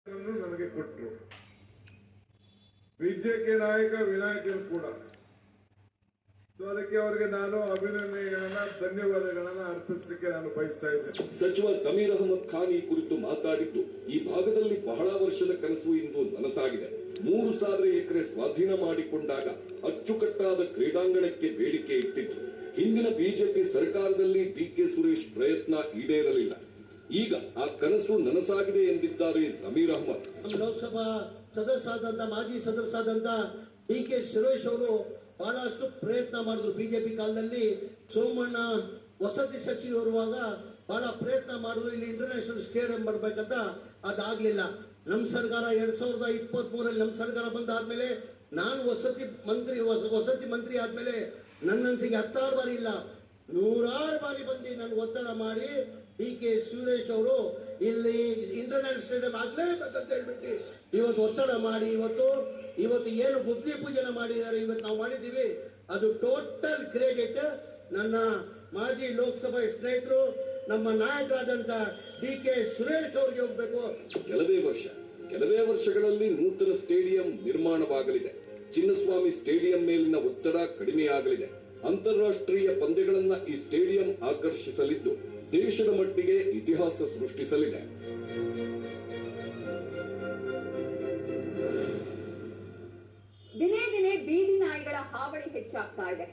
ನನಗೆ ಕೊಟ್ಟರು. ಬಿಜೆಪಿ ನಾಯಕ ವಿನಾಯಕರು ಕೂಡ. ಅದಕ್ಕೆ ಅವರಿಗೆ ನಾನು ಅಭಿನಂದನೆಗಳನ್ನ ಧನ್ಯವಾದಗಳನ್ನ ಅರ್ಪಿಸಲಿಕ್ಕೆ ನಾನು ಬಯಸ್ತಾ ಇದ್ದೇನೆ. ಸಚಿವ ಜಮೀರ್ ಅಹಮದ್ ಖಾನ್ ಈ ಕುರಿತು ಮಾತಾಡಿದ್ದು, ಈ ಭಾಗದಲ್ಲಿ ಬಹಳ ವರ್ಷದ ಕನಸು ಇಂದು ನನಸಾಗಿದೆ. 3000 ಎಕರೆ ಸ್ವಾಧೀನ ಮಾಡಿಕೊಂಡಾಗ ಅಚ್ಚುಕಟ್ಟಾದ ಕ್ರೀಡಾಂಗಣಕ್ಕೆ ಬೇಡಿಕೆ ಇಟ್ಟಿದ್ದು. ಹಿಂದಿನ ಬಿಜೆಪಿ ಸರ್ಕಾರದಲ್ಲಿ ಡಿಕೆ ಸುರೇಶ್ ಪ್ರಯತ್ನ ಈಡೇರಲಿಲ್ಲ. ಈಗ ಆ ಕನಸು ನನಸಾಗಿದೆ ಎಂದಿದ್ದಾರೆ ಜಮೀರ್ ಅಹಮದ್. ಲೋಕಸಭಾ ಸದಸ್ಯರಾದಂತ ಮಾಜಿ ಸದಸ್ಯರಾದಂತ ಡಿಕೆ ಸುರೇಶ್ ಅವರು ಬಹಳಷ್ಟು ಪ್ರಯತ್ನ ಮಾಡಿದ್ರು. ಬಿಜೆಪಿ ಕಾಲದಲ್ಲಿ ಸೋಮಣ್ಣ ವಸತಿ ಸಚಿವರುವಾಗ ಬಹಳ ಪ್ರಯತ್ನ ಮಾಡಿದ್ರು. ಇಲ್ಲಿ ಇಂಟರ್ನ್ಯಾಷನಲ್ ಸ್ಟೇಡಿಯಂ ಬರ್ಬೇಕಂತ ಅದಾಗ್ಲಿಲ್ಲ. ನಮ್ಮ ಸರ್ಕಾರ 2023 ನಮ್ಮ ಸರ್ಕಾರ ಬಂದಾದ್ಮೇಲೆ ನಾನು ವಸತಿ ಮಂತ್ರಿ ಆದ್ಮೇಲೆ ನನ್ನನ್ಸಿಗೆ 10 ಬಾರಿ ಇಲ್ಲ 100 ಬಾರಿ ಬಂದು ನಾನು ಒತ್ತಡ ಮಾಡಿ ಡಿಕೆ ಸುರೇಶ್ ಅವರು ಇಲ್ಲಿ ಇಂಟರ್ನ್ಯಾಷನಲ್ ಸ್ಟೇಡಿಯಂ ಆಗ್ಲೇಬೇಕಂತ ಹೇಳ್ಬಿಟ್ಟು ಇವತ್ತು ಒತ್ತಡ ಮಾಡಿ ಇವತ್ತು ಏನು ಗುದ್ಲಿ ಪೂಜೆನ ಮಾಡಿದ್ದಾರೆ, ಇವತ್ತು ನಾವು ಮಾಡಿದ್ದೀವಿ. ಅದು ಟೋಟಲ್ ಕ್ರೆಡಿಟ್ ನನ್ನ ಮಾಜಿ ಲೋಕಸಭಾ ಸ್ನೇಹಿತರು ನಮ್ಮ ನಾಯಕರಾದಂತ ಡಿಕೆ ಸುರೇಶ್ ಅವರಿಗೆ ಹೋಗ್ಬೇಕು. ಕೆಲವೇ ವರ್ಷಗಳಲ್ಲಿ ನೂತನ ಸ್ಟೇಡಿಯಂ ನಿರ್ಮಾಣವಾಗಲಿದೆ. ಚಿನ್ನಸ್ವಾಮಿ ಸ್ಟೇಡಿಯಂ ಮೇಲಿನ ಒತ್ತಡ ಕಡಿಮೆಯಾಗಲಿದೆ. ಅಂತಾರಾಷ್ಟ್ರೀಯ ಪಂದ್ಯಗಳನ್ನ ಈ ಸ್ಟೇಡಿಯಂ ಆಕರ್ಷಿಸಲಿದ್ದು, ದೇಶದ ಮಟ್ಟಿಗೆ ಇತಿಹಾಸ ಸೃಷ್ಟಿಸಲಿದೆ. ದಿನೇ ದಿನೇ ಬೀದಿ ನಾಯಿಗಳ ಹಾವಳಿ ಹೆಚ್ಚಾಗ್ತಾ ಇದೆ.